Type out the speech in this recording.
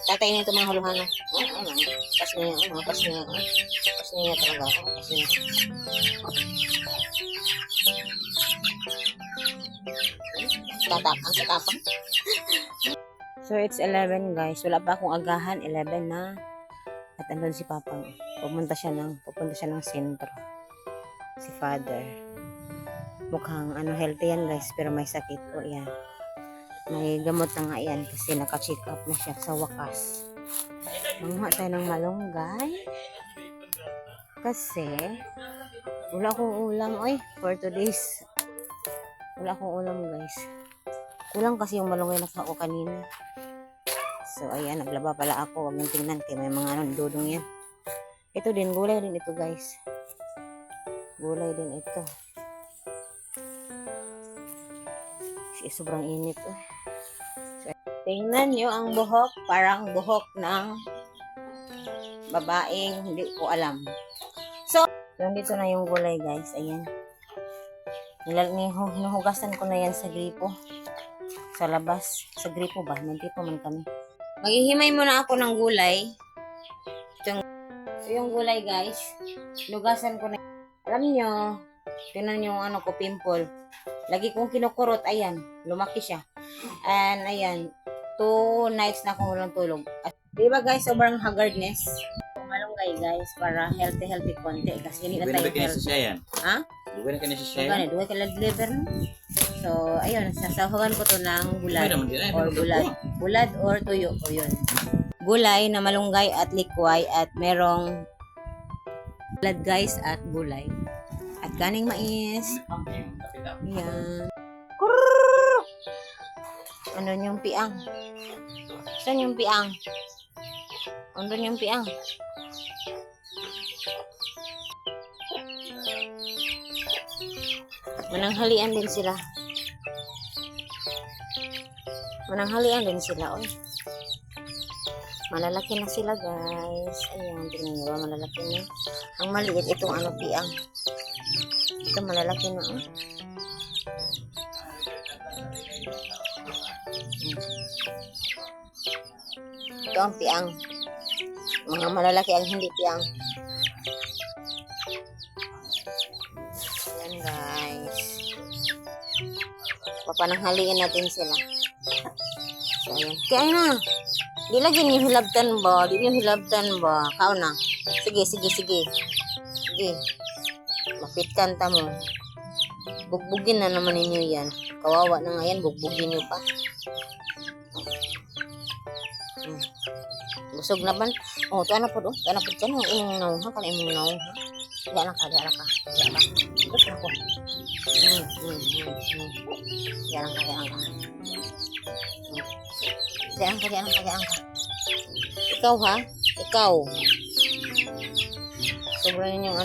Tatay na ito mga huluhana. Pas niya, pas niya. Pas niya talaga. Pas niya. Tatapang, tatapang. So, it's 11 guys. Wala pa akong agahan. 11 na. At andun si Papang. Pupunta siya ng sentro. Si Father. Mukhang healthy yan guys. Pero may sakit po yan. May gamot na nga yan. Kasi naka-check up na siya sa wakas. Manguha tayo ng malunggay. Kasi wala akong ulam. Oy, for 2 days. Wala akong ulam guys. Kulang kasi yung malunggay na ako kanina. So, ayan, naglaba pala ako. Huwag niyong tingnan kaya may mga dudong yan. Ito din, gulay din ito guys. Gulay din ito. Sobrang init. So, tingnan nyo ang buhok. Parang buhok ng babaeng hindi ko alam. So, nandito na yung gulay guys. Ayan. Nihugasan ko na yan sa gripo. Sa labas. Sa gripo ba? Nandito man kami. Maghihimay muna ako ng gulay. Ito yung gulay guys. Lugasan ko na. Alam nyo, tinan yung ko, pimple. Lagi kong kinukurot. Ayan, lumaki siya. And ayan, 2 nights na akong walang tulog. At diba guys, sobrang haggardness. Malunggay guys, para healthy konti. Kasi hindi na tayo healthy. Ha? Duwa na ka na siya siya. Duwa ka liver. So, ayun, sasahugan ko to ng bulad or bulad or tuyo o yun. Gulay na malunggay at likway at merong bulad guys at gulay. At kaning mais. Yan. Kurrrr! Ano yung piang? Saan yung piang? Andun yung piang. Mananghalian din sila. Mananghalian din sila, oy. Malalaki na sila, guys. Ayan, tingnan nyo ba, malalaki na. Ang maliit, itong piang. Ito, malalaki na, oh. Ito ang piang. Mga malalaki ang hindi piang. Ayan, guys. Papananghalian natin sila. So, ayan. Kaya na. Di lagi niyo hilabtan ba? Di niyo hilabtan ba? Kao na. Sige. Sige. Mapitkan ta mo. Bugbugin na naman ninyo yan. Kawawa na nga yan. Bugbugin niyo pa. Busog na ba? Oh, ito na po. Ito na po dyan. Imong naw ha. Kana imong naw ha. Diyan lang ka. Diyan ka. Gusto na po. Diyan lang ka. Diyan ka. Ikaw ha? Ikaw. Sobrang yung ha?